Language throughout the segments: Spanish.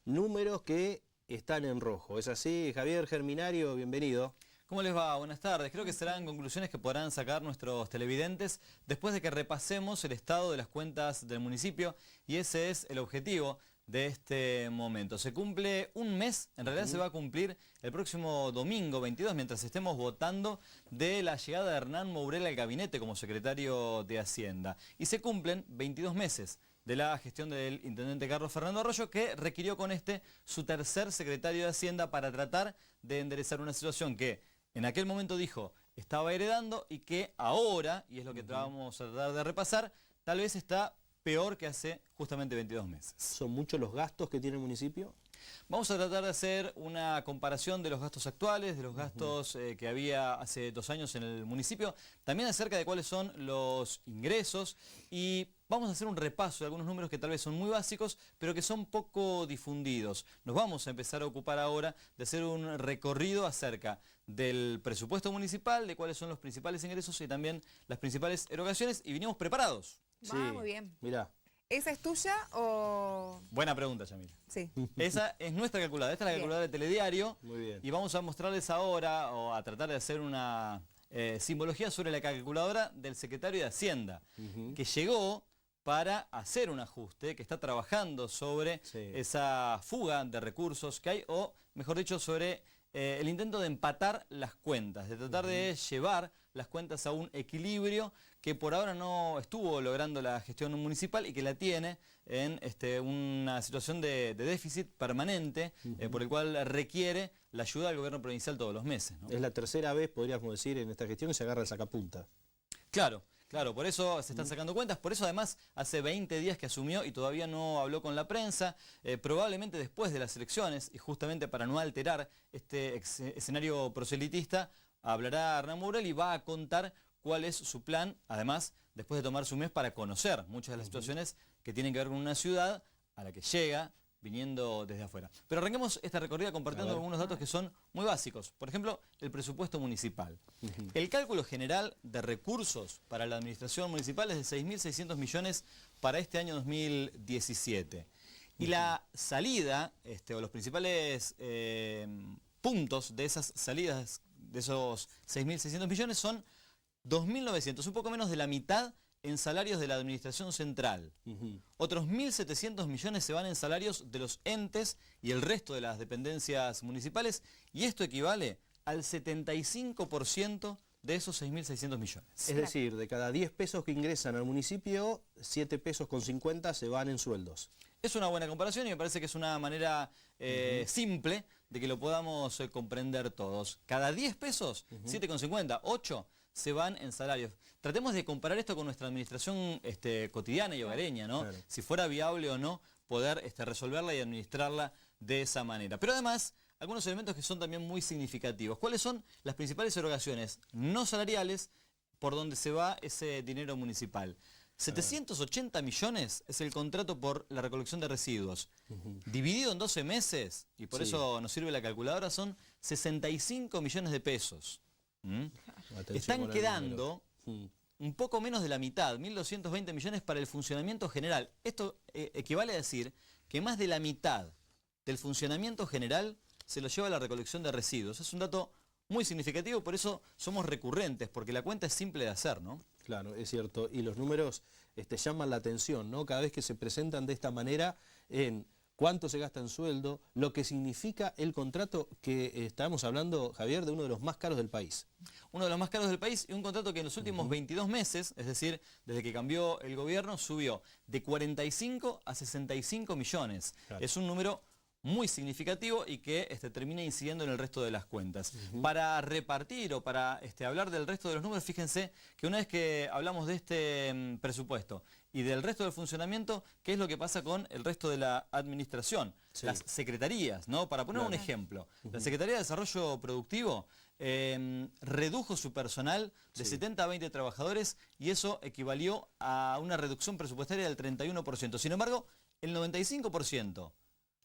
números que están en rojo. ¿Es así? Javier Germinario, bienvenido. ¿Cómo les va? Buenas tardes. Creo que serán conclusiones que podrán sacar nuestros televidentes después de que repasemos el estado de las cuentas del municipio, y ese es el objetivo de este momento. Se cumple un mes, en realidad se va a cumplir el próximo domingo 22, mientras estemos votando, de la llegada de Hernán Mourel al gabinete como secretario de Hacienda. Y se cumplen 22 meses de la gestión del intendente Carlos Fernando Arroyo, que requirió con su tercer secretario de Hacienda para tratar de enderezar una situación que en aquel momento dijo estaba heredando y que ahora, y es lo que vamos a tratar de repasar, tal vez está peor que hace justamente 22 meses. ¿Son muchos los gastos que tiene el municipio? Vamos a tratar de hacer una comparación de los gastos actuales, de los gastos que había hace 2 años en el municipio, también acerca de cuáles son los ingresos, y vamos a hacer un repaso de algunos números que tal vez son muy básicos, pero que son poco difundidos. Nos vamos a empezar a ocupar ahora de hacer un recorrido acerca del presupuesto municipal, de cuáles son los principales ingresos y también las principales erogaciones, y vinimos preparados. Sí, muy bien. Mirá. ¿Esa es tuya o...? Buena pregunta, Yamila. Sí. Esa es nuestra calculadora, esta es la calculadora de Telediario. Muy bien. Y vamos a mostrarles ahora, o a tratar de hacer una simbología sobre la calculadora del secretario de Hacienda, que llegó para hacer un ajuste, que está trabajando sobre esa fuga de recursos que hay, o mejor dicho, sobre el intento de empatar las cuentas, de tratar de llevar las cuentas a un equilibrio que por ahora no estuvo logrando la gestión municipal y que la tiene en una situación de déficit permanente, por el cual requiere la ayuda del gobierno provincial todos los meses, ¿no? Es la tercera vez, podríamos decir, en esta gestión que se agarra el sacapunta. Claro. Claro, por eso se están sacando cuentas, por eso además hace 20 días que asumió y todavía no habló con la prensa, probablemente después de las elecciones, y justamente para no alterar este escenario proselitista, hablará Hernán Mourel y va a contar cuál es su plan, además, después de tomarse un mes para conocer muchas de las situaciones que tienen que ver con una ciudad a la que llega viniendo desde afuera. Pero arranquemos esta recorrida compartiendo algunos datos que son muy básicos. Por ejemplo, el presupuesto municipal. El cálculo general de recursos para la administración municipal es de 6.600 millones para este año 2017. Y la salida, o los principales puntos de esas salidas, de esos 6.600 millones, son 2.900, un poco menos de la mitad, en salarios de la administración central. Otros 1.700 millones se van en salarios de los entes y el resto de las dependencias municipales, y esto equivale al 75% de esos 6.600 millones. Es decir, de cada 10 pesos que ingresan al municipio, 7 pesos con 50 se van en sueldos. Es una buena comparación y me parece que es una manera simple de que lo podamos comprender todos. Cada 10 pesos, 7,50, 8 se van en salarios. Tratemos de comparar esto con nuestra administración cotidiana y hogareña, ¿no? Claro. Si fuera viable o no poder resolverla y administrarla de esa manera. Pero además, algunos elementos que son también muy significativos. ¿Cuáles son las principales erogaciones no salariales por donde se va ese dinero municipal? 780 millones es el contrato por la recolección de residuos. Dividido en 12 meses, y por eso nos sirve la calculadora, son 65 millones de pesos. Están quedando un poco menos de la mitad, 1.220 millones para el funcionamiento general. Esto equivale a decir que más de la mitad del funcionamiento general se lo lleva a la recolección de residuos. Es un dato muy significativo, por eso somos recurrentes, porque la cuenta es simple de hacer, ¿no? Claro, es cierto. Y los números llaman la atención, ¿no? Cada vez que se presentan de esta manera en cuánto se gasta en sueldo, lo que significa el contrato que estamos hablando, Javier, de uno de los más caros del país. Uno de los más caros del país, y un contrato que en los últimos 22 meses, es decir, desde que cambió el gobierno, subió de 45 a 65 millones. Claro. Es un número muy significativo y que termina incidiendo en el resto de las cuentas. Para repartir o para hablar del resto de los números, fíjense que una vez que hablamos de este presupuesto y del resto del funcionamiento, ¿qué es lo que pasa con el resto de la administración? Las secretarías, ¿no? Para poner un ejemplo, la Secretaría de Desarrollo Productivo redujo su personal de 70 a 20 trabajadores, y eso equivalió a una reducción presupuestaria del 31%. Sin embargo, el 95%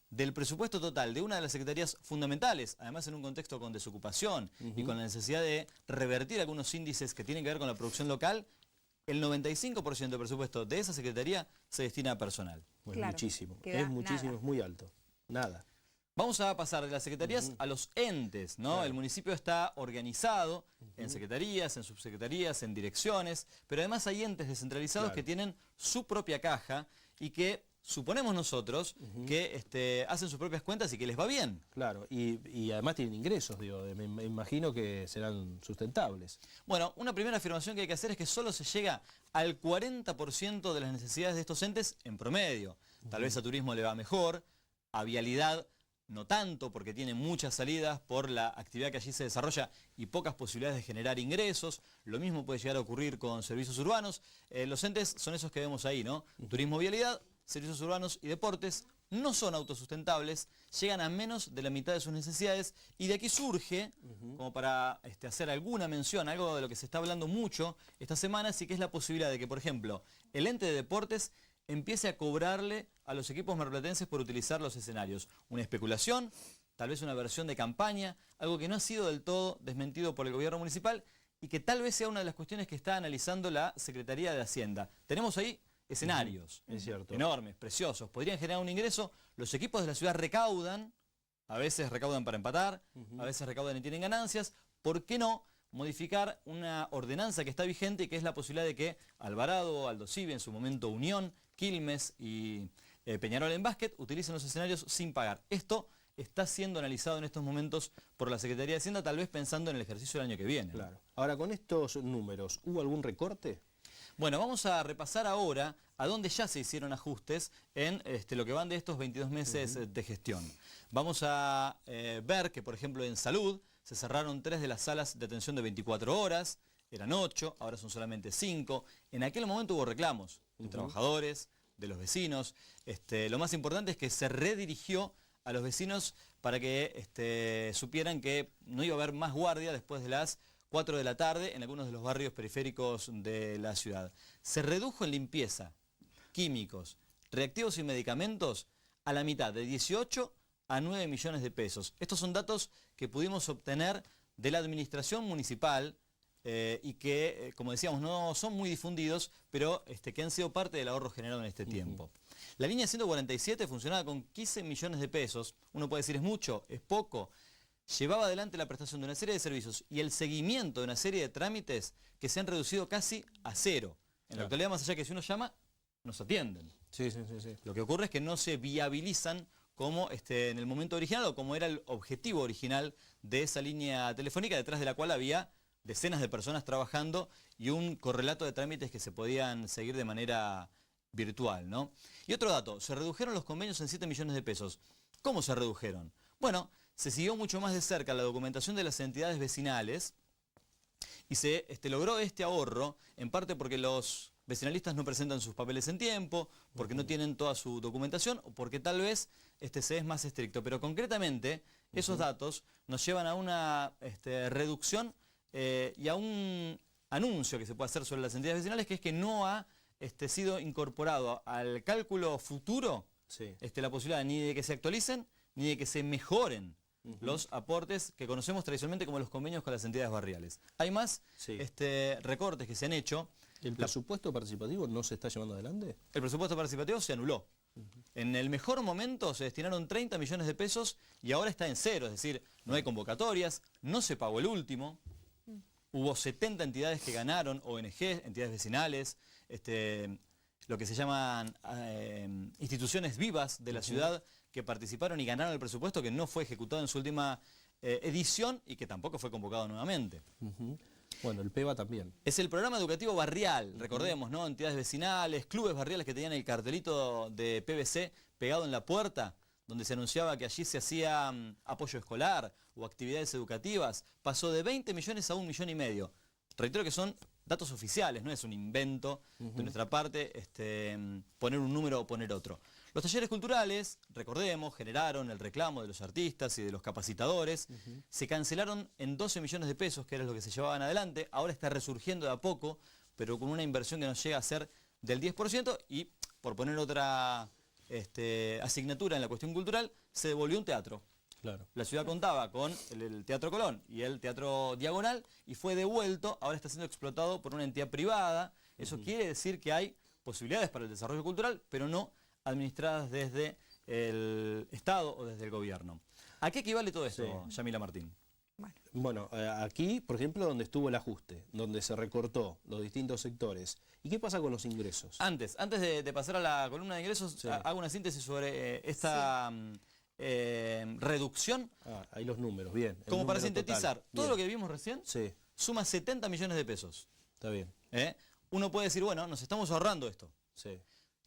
del presupuesto total de una de las secretarías fundamentales, además en un contexto con desocupación y con la necesidad de revertir algunos índices que tienen que ver con la producción local, el 95% del presupuesto de esa secretaría se destina a personal. Bueno, claro, muchísimo, es muchísimo, es muy alto. Nada. Vamos a pasar de las secretarías a los entes, ¿no? Claro. El municipio está organizado en secretarías, en subsecretarías, en direcciones, pero además hay entes descentralizados que tienen su propia caja y que suponemos nosotros que hacen sus propias cuentas y que les va bien. Claro, y además tienen ingresos, digo, me imagino que serán sustentables. Bueno, una primera afirmación que hay que hacer es que solo se llega al 40% de las necesidades de estos entes en promedio. Tal vez a turismo le va mejor, a vialidad no tanto, porque tiene muchas salidas por la actividad que allí se desarrolla y pocas posibilidades de generar ingresos. Lo mismo puede llegar a ocurrir con servicios urbanos. Los entes son esos que vemos ahí, ¿no? Turismo, vialidad, servicios urbanos y deportes no son autosustentables, llegan a menos de la mitad de sus necesidades y de aquí surge, como para hacer alguna mención, algo de lo que se está hablando mucho esta semana, sí que es la posibilidad de que, por ejemplo, el ente de deportes empiece a cobrarle a los equipos marplatenses por utilizar los escenarios. Una especulación, tal vez una versión de campaña, algo que no ha sido del todo desmentido por el gobierno municipal y que tal vez sea una de las cuestiones que está analizando la Secretaría de Hacienda. Tenemos ahí escenarios Es cierto. enormes, preciosos, podrían generar un ingreso, los equipos de la ciudad recaudan, a veces recaudan para empatar, a veces recaudan y tienen ganancias, ¿por qué no modificar una ordenanza que está vigente y que es la posibilidad de que Alvarado, Aldosivi, en su momento Unión, Quilmes y Peñarol en básquet utilicen los escenarios sin pagar? Esto está siendo analizado en estos momentos por la Secretaría de Hacienda, tal vez pensando en el ejercicio del año que viene. Claro. Ahora, con estos números, ¿hubo algún recorte? Bueno, vamos a repasar ahora a dónde ya se hicieron ajustes en lo que van de estos 22 meses de gestión. Vamos a ver que, por ejemplo, en salud se cerraron 3 de las salas de atención de 24 horas, eran 8, ahora son solamente 5. En aquel momento hubo reclamos de trabajadores, de los vecinos. Lo más importante es que se redirigió a los vecinos para que supieran que no iba a haber más guardia después de las 4 de la tarde en algunos de los barrios periféricos de la ciudad. Se redujo en limpieza, químicos, reactivos y medicamentos a la mitad, de 18 a 9 millones de pesos. Estos son datos que pudimos obtener de la administración municipal y que, como decíamos, no son muy difundidos, pero que han sido parte del ahorro generado en este tiempo. La línea 147 funcionaba con 15 millones de pesos. Uno puede decir, ¿es mucho? ¿Es poco? Llevaba adelante la prestación de una serie de servicios y el seguimiento de una serie de trámites que se han reducido casi a cero. En la actualidad, más allá que si uno llama, nos atienden. Sí. Lo que ocurre es que no se viabilizan como en el momento original o como era el objetivo original de esa línea telefónica, detrás de la cual había decenas de personas trabajando y un correlato de trámites que se podían seguir de manera virtual, ¿no? Y otro dato, se redujeron los convenios en 7 millones de pesos. ¿Cómo se redujeron? Bueno, se siguió mucho más de cerca la documentación de las entidades vecinales y se logró este ahorro, en parte porque los vecinalistas no presentan sus papeles en tiempo, porque no tienen toda su documentación o porque tal vez se es más estricto. Pero concretamente, esos datos nos llevan a una reducción y a un anuncio que se puede hacer sobre las entidades vecinales, que es que no ha sido incorporado al cálculo futuro la posibilidad ni de que se actualicen ni de que se mejoren los aportes que conocemos tradicionalmente como los convenios con las entidades barriales. Hay más recortes que se han hecho. ¿El presupuesto participativo no se está llevando adelante? El presupuesto participativo se anuló. En el mejor momento se destinaron 30 millones de pesos y ahora está en cero, es decir, no hay convocatorias, no se pagó el último. Hubo 70 entidades que ganaron, ONG, entidades vecinales, lo que se llaman instituciones vivas de la ciudad que participaron y ganaron el presupuesto que no fue ejecutado en su última edición y que tampoco fue convocado nuevamente. Bueno, el PEBA también. Es el programa educativo barrial, recordemos, ¿no? Entidades vecinales, clubes barriales que tenían el cartelito de PVC pegado en la puerta, donde se anunciaba que allí se hacía apoyo escolar o actividades educativas, pasó de 20 millones a 1,5 millones. Reitero que son datos oficiales, no es un invento de nuestra parte poner un número o poner otro. Los talleres culturales, recordemos, generaron el reclamo de los artistas y de los capacitadores. Se cancelaron en 12 millones de pesos, que era lo que se llevaban adelante. Ahora está resurgiendo de a poco, pero con una inversión que nos llega a ser del 10%. Y, por poner otra asignatura en la cuestión cultural, se devolvió un teatro. Claro. La ciudad contaba con el Teatro Colón y el Teatro Diagonal y fue devuelto, ahora está siendo explotado por una entidad privada. Eso quiere decir que hay posibilidades para el desarrollo cultural, pero no administradas desde el Estado o desde el gobierno. ¿A qué equivale todo esto, Yamila Martín? Bueno, aquí, por ejemplo, donde estuvo el ajuste, donde se recortó los distintos sectores. ¿Y qué pasa con los ingresos? Antes de pasar a la columna de ingresos, hago una síntesis sobre esta reducción. Ahí los números, bien. Como para sintetizar, todo lo que vimos recién sí, suma 70 millones de pesos. está bien. Uno puede decir, bueno, nos estamos ahorrando esto. Sí.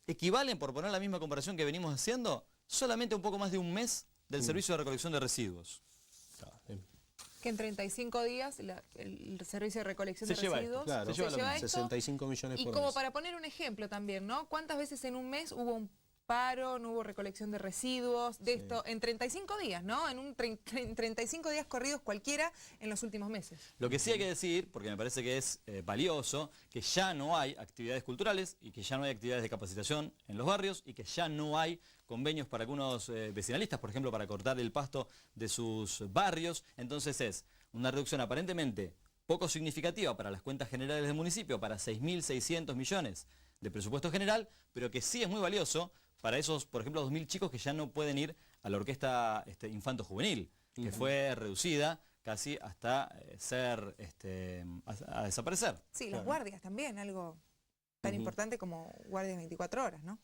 Equivalen, por poner la misma comparación que venimos haciendo, solamente un poco más de un mes del servicio de recolección de residuos. Que en 35 días el servicio de recolección Se de lleva residuos Claro, se lleva esto. 65 millones Y por como mes. para poner un ejemplo también, ¿no? ¿Cuántas veces en un mes hubo un paro, no hubo recolección de residuos, de esto, en 35 días, ¿no? En 35 días corridos cualquiera en los últimos meses. Lo que sí hay que decir, porque me parece que es valioso, que ya no hay actividades culturales y que ya no hay actividades de capacitación en los barrios y que ya no hay convenios para algunos vecinalistas, por ejemplo, para cortar el pasto de sus barrios. Entonces es una reducción aparentemente poco significativa para las cuentas generales del municipio, para 6.600 millones de presupuesto general, pero que sí es muy valioso para esos, por ejemplo, 2.000 chicos que ya no pueden ir a la orquesta infanto-juvenil, que fue reducida casi hasta a desaparecer. Sí, las guardias también, algo tan importante como guardias 24 horas, ¿no?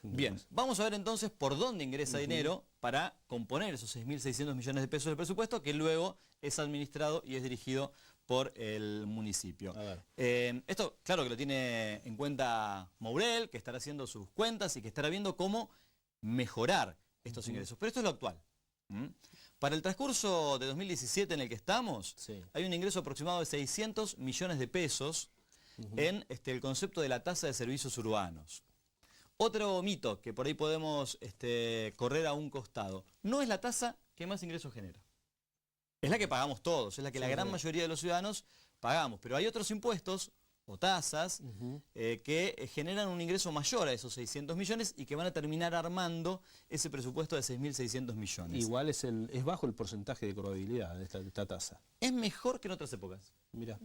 Bien, vamos a ver entonces por dónde ingresa dinero para componer esos 6.600 millones de pesos del presupuesto que luego es administrado y es dirigido por el municipio. Esto, claro que lo tiene en cuenta Mourel, que estará haciendo sus cuentas y que estará viendo cómo mejorar estos ingresos. Pero esto es lo actual. Para el transcurso de 2017 en el que estamos, hay un ingreso aproximado de 600 millones de pesos en el concepto de la tasa de servicios urbanos. Otro mito que por ahí podemos correr a un costado, no es la tasa que más ingresos genera. Es la que pagamos todos, es la que la gran mayoría de los ciudadanos pagamos, pero hay otros impuestos o tasas que generan un ingreso mayor a esos 600 millones y que van a terminar armando ese presupuesto de 6.600 millones. Igual es bajo el porcentaje de probabilidad de esta tasa. Es mejor que en otras épocas. Mirá.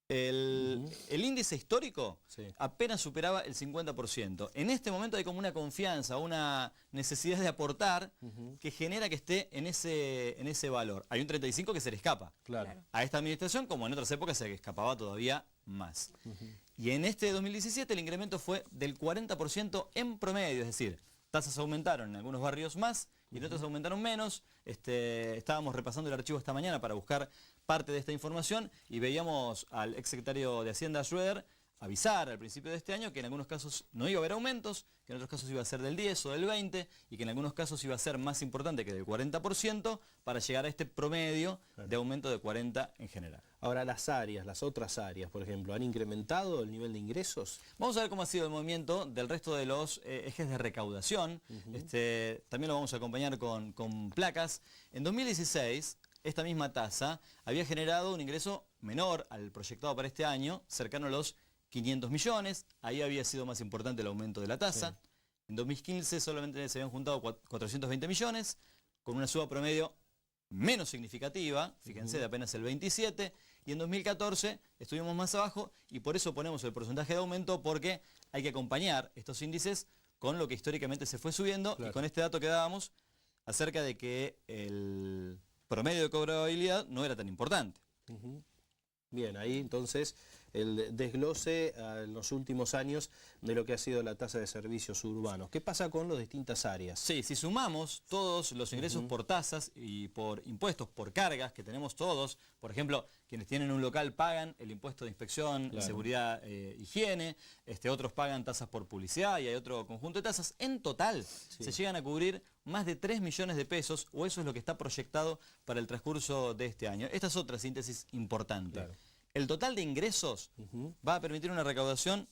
El índice histórico apenas superaba el 50%. En este momento hay como una confianza, una necesidad de aportar que genera que esté en ese valor. Hay un 35% que se le escapa. Claro. A esta administración, como en otras épocas, se le escapaba todavía más. Y en este 2017 el incremento fue del 40% en promedio, es decir, tasas aumentaron en algunos barrios más y en otros aumentaron menos. Estábamos repasando el archivo esta mañana para buscar parte de esta información y veíamos al exsecretario de Hacienda Schroeder avisar al principio de este año que en algunos casos no iba a haber aumentos, que en otros casos iba a ser del 10 o del 20 y que en algunos casos iba a ser más importante que del 40% para llegar a este promedio de aumento de 40 en general. Ahora las otras áreas, por ejemplo, ¿han incrementado el nivel de ingresos? Vamos a ver cómo ha sido el movimiento del resto de los ejes de recaudación. También lo vamos a acompañar con placas. En 2016, esta misma tasa había generado un ingreso menor al proyectado para este año, cercano a los 500 millones. Ahí había sido más importante el aumento de la tasa. En 2015 solamente se habían juntado 420 millones, con una suba promedio menos significativa, fíjense, de apenas el 27%, y en 2014 estuvimos más abajo y por eso ponemos el porcentaje de aumento, porque hay que acompañar estos índices con lo que históricamente se fue subiendo y con este dato que dábamos acerca de que el promedio de cobrabilidad no era tan importante. Bien, ahí entonces el desglose en los últimos años de lo que ha sido la tasa de servicios urbanos. ¿Qué pasa con las distintas áreas? Sí, si sumamos todos los ingresos por tasas y por impuestos, por cargas que tenemos todos, por ejemplo, quienes tienen un local pagan el impuesto de inspección, seguridad, higiene, otros pagan tasas por publicidad y hay otro conjunto de tasas. En total se llegan a cubrir más de 3 millones de pesos, o eso es lo que está proyectado para el transcurso de este año. Esta es otra síntesis importante. El total de ingresos va a permitir una recaudación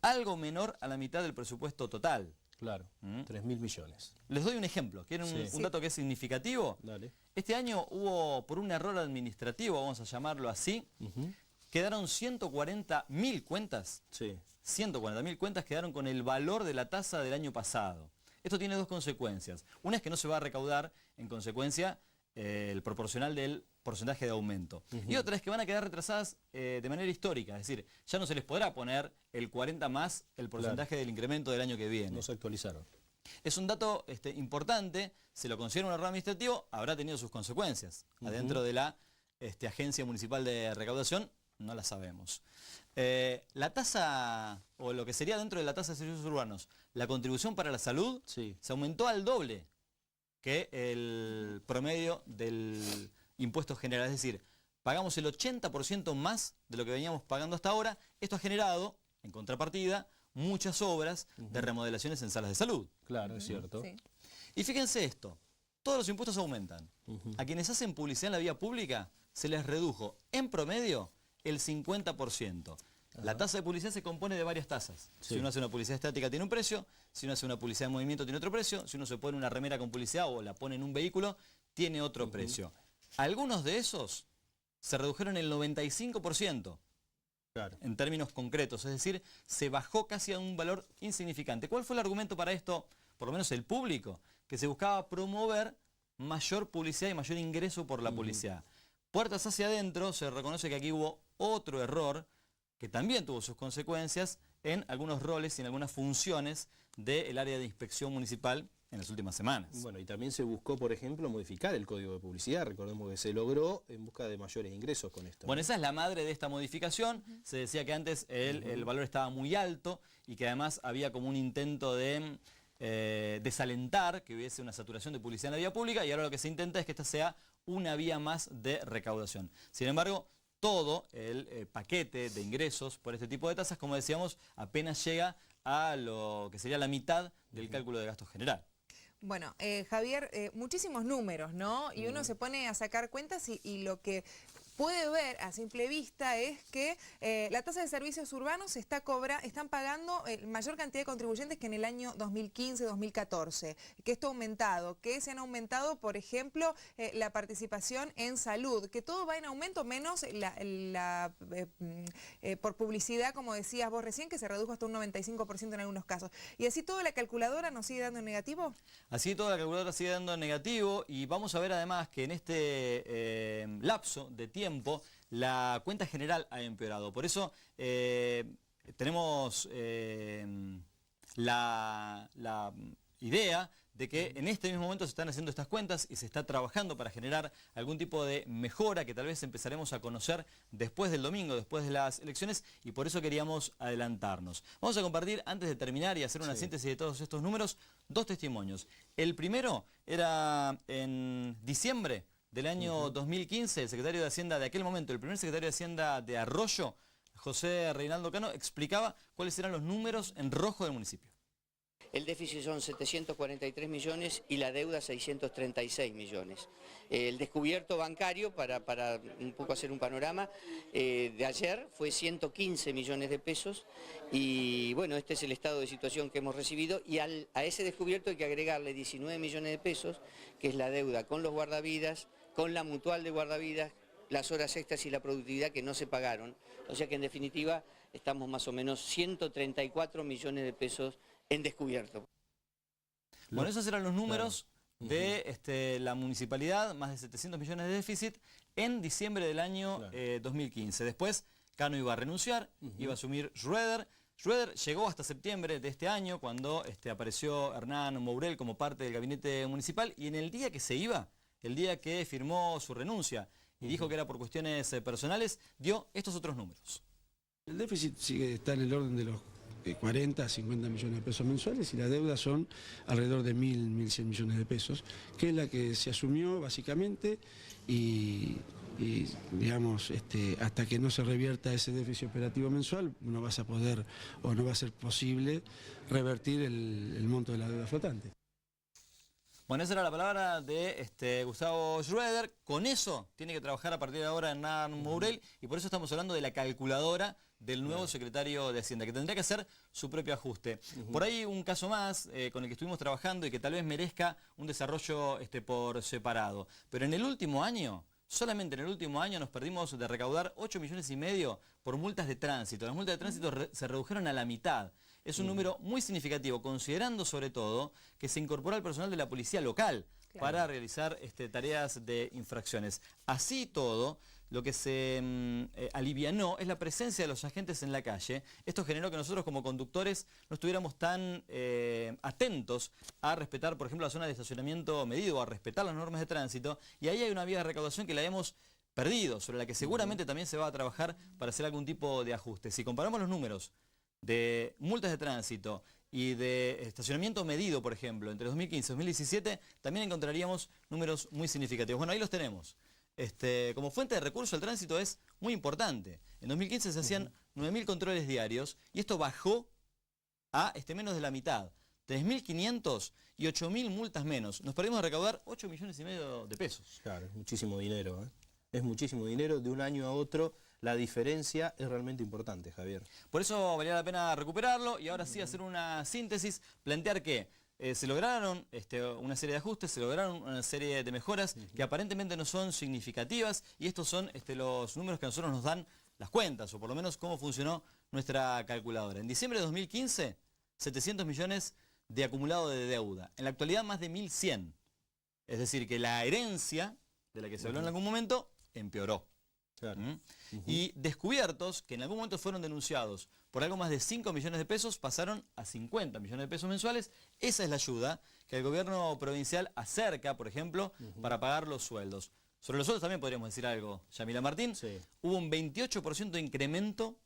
algo menor a la mitad del presupuesto total. Claro, 3.000 millones. Les doy un ejemplo. ¿Quieren un dato que es significativo? Dale. Este año hubo, por un error administrativo, vamos a llamarlo así, quedaron 140.000 cuentas. 140.000 cuentas quedaron con el valor de la tasa del año pasado. Esto tiene dos consecuencias. Una es que no se va a recaudar, en consecuencia, el proporcional del porcentaje de aumento. Y otra es que van a quedar retrasadas de manera histórica, es decir, ya no se les podrá poner el 40 más el porcentaje del incremento del año que viene. No se actualizaron. Es un dato importante, se lo considera un error administrativo, habrá tenido sus consecuencias. Adentro de la Agencia Municipal de Recaudación no la sabemos. La tasa, o lo que sería dentro de la tasa de servicios urbanos, la contribución para la salud se aumentó al doble que el promedio del impuesto general. Es decir, pagamos el 80% más de lo que veníamos pagando hasta ahora. Esto ha generado, en contrapartida, muchas obras de remodelaciones en salas de salud. Claro, es cierto. Sí. Y fíjense esto, todos los impuestos aumentan. A quienes hacen publicidad en la vía pública se les redujo en promedio el 50%. La tasa de publicidad se compone de varias tasas. Si uno hace una publicidad estática tiene un precio, si uno hace una publicidad en movimiento tiene otro precio, si uno se pone una remera con publicidad o la pone en un vehículo tiene otro precio. Algunos de esos se redujeron el 95%. Claro. En términos concretos, es decir, se bajó casi a un valor insignificante. ¿Cuál fue el argumento para esto? Por lo menos el público, que se buscaba promover mayor publicidad y mayor ingreso por la publicidad. Puertas hacia adentro, se reconoce que aquí hubo otro error que también tuvo sus consecuencias en algunos roles y en algunas funciones del área de inspección municipal en las últimas semanas. Bueno, y también se buscó, por ejemplo, modificar el código de publicidad. Recordemos que se logró en busca de mayores ingresos con esto. Bueno, esa es la madre de esta modificación. Se decía que antes el valor estaba muy alto y que además había como un intento de desalentar que hubiese una saturación de publicidad en la vía pública, y ahora lo que se intenta es que esta sea una vía más de recaudación. Sin embargo, todo el paquete de ingresos por este tipo de tasas, como decíamos, apenas llega a lo que sería la mitad del cálculo de gasto general. Bueno, Javier, muchísimos números, ¿no? Y uno se pone a sacar cuentas y lo que puede ver a simple vista es que la tasa de servicios urbanos están pagando mayor cantidad de contribuyentes que en el año 2015-2014, que esto ha aumentado, que se han aumentado, por ejemplo, la participación en salud, que todo va en aumento menos por publicidad, como decías vos recién, que se redujo hasta un 95% en algunos casos. ¿Y así toda la calculadora nos sigue dando en negativo? Así toda la calculadora sigue dando en negativo, y vamos a ver además que en este lapso de tiempo la cuenta general ha empeorado. Por eso tenemos la idea de que en este mismo momento se están haciendo estas cuentas y se está trabajando para generar algún tipo de mejora que tal vez empezaremos a conocer después del domingo, después de las elecciones, y por eso queríamos adelantarnos. Vamos a compartir, antes de terminar y hacer una síntesis de todos estos números, dos testimonios. El primero era en diciembre del año 2015, el secretario de Hacienda de aquel momento, el primer secretario de Hacienda de Arroyo, José Reinaldo Cano, explicaba cuáles eran los números en rojo del municipio. El déficit son 743 millones y la deuda 636 millones. El descubierto bancario, para un poco hacer un panorama, de ayer fue 115 millones de pesos, y bueno, este es el estado de situación que hemos recibido, y a ese descubierto hay que agregarle 19 millones de pesos, que es la deuda con los guardavidas, con la mutual de guardavidas, las horas extras y la productividad que no se pagaron. O sea que en definitiva estamos más o menos 134 millones de pesos en descubierto. Bueno, esos eran los números de la municipalidad, más de 700 millones de déficit en diciembre del año 2015. Después Cano iba a renunciar, iba a asumir Schroeder. Schroeder llegó hasta septiembre de este año, cuando apareció Hernán Mourel como parte del gabinete municipal, y en el día que se iba, el día que firmó su renuncia y dijo que era por cuestiones personales, dio estos otros números. El déficit está en el orden de los 40 a 50 millones de pesos mensuales, y la deuda son alrededor de 1.100 millones de pesos, que es la que se asumió básicamente, y digamos, hasta que no se revierta ese déficit operativo mensual, no vas a poder, o no va a ser posible, revertir el monto de la deuda flotante. Bueno, esa era la palabra de Gustavo Schroeder. Con eso tiene que trabajar a partir de ahora Hernán Mourel, y por eso estamos hablando de la calculadora del nuevo secretario de Hacienda, que tendría que hacer su propio ajuste. Por ahí un caso más con el que estuvimos trabajando y que tal vez merezca un desarrollo por separado. Pero en el último año, solamente en el último año, nos perdimos de recaudar 8,5 millones por multas de tránsito. Las multas de tránsito se redujeron a la mitad. Es un número muy significativo, considerando sobre todo que se incorporó al personal de la policía local para realizar tareas de infracciones. Así todo, lo que se alivianó es la presencia de los agentes en la calle. Esto generó que nosotros como conductores no estuviéramos tan atentos a respetar, por ejemplo, la zona de estacionamiento medido o a respetar las normas de tránsito. Y ahí hay una vía de recaudación que la hemos perdido, sobre la que seguramente también se va a trabajar para hacer algún tipo de ajuste. Si comparamos los números de multas de tránsito y de estacionamiento medido, por ejemplo, entre 2015 y 2017, también encontraríamos números muy significativos. Bueno, ahí los tenemos. Como fuente de recurso el tránsito es muy importante. En 2015 se hacían 9.000 controles diarios y esto bajó a menos de la mitad. 3.500 y 8.000 multas menos. Nos perdimos de recaudar 8,5 millones de pesos. Claro, es muchísimo dinero, ¿eh? Es muchísimo dinero, de un año a otro la diferencia es realmente importante, Javier. Por eso valía la pena recuperarlo y ahora sí hacer una síntesis, plantear que se lograron una serie de ajustes, se lograron una serie de mejoras que aparentemente no son significativas y estos son los números que a nosotros nos dan las cuentas, o por lo menos cómo funcionó nuestra calculadora. En diciembre de 2015, 700 millones de acumulado de deuda. En la actualidad más de 1.100. Es decir, que la herencia de la que se habló en algún momento empeoró. Claro. Y descubiertos, que en algún momento fueron denunciados por algo más de 5 millones de pesos, pasaron a 50 millones de pesos mensuales. Esa es la ayuda que el gobierno provincial acerca, por ejemplo, para pagar los sueldos. Sobre los sueldos también podríamos decir algo, Yamila Martín. Sí. Hubo un 28% de incremento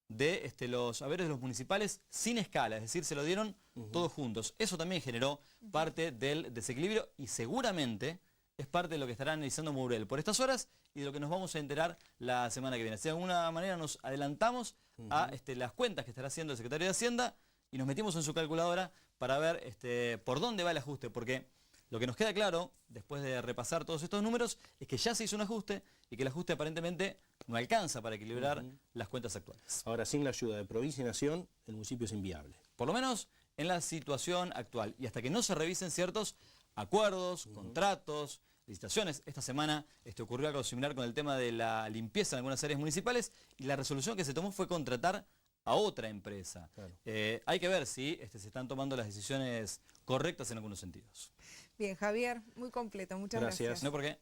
de los haberes de los municipales sin escala, es decir, se lo dieron todos juntos. Eso también generó parte del desequilibrio y seguramente es parte de lo que estará analizando Mourel por estas horas y de lo que nos vamos a enterar la semana que viene. Si de alguna manera nos adelantamos a las cuentas que estará haciendo el secretario de Hacienda y nos metimos en su calculadora para ver por dónde va el ajuste, porque lo que nos queda claro, después de repasar todos estos números, es que ya se hizo un ajuste y que el ajuste aparentemente no alcanza para equilibrar las cuentas actuales. Ahora, sin la ayuda de provincia y nación, el municipio es inviable. Por lo menos en la situación actual. Y hasta que no se revisen ciertos acuerdos, contratos, licitaciones. Esta semana ocurrió algo similar con el tema de la limpieza en algunas áreas municipales y la resolución que se tomó fue contratar a otra empresa. Claro. Hay que ver si se están tomando las decisiones correctas en algunos sentidos. Bien, Javier, muy completo. Muchas gracias. Gracias. No, ¿por qué?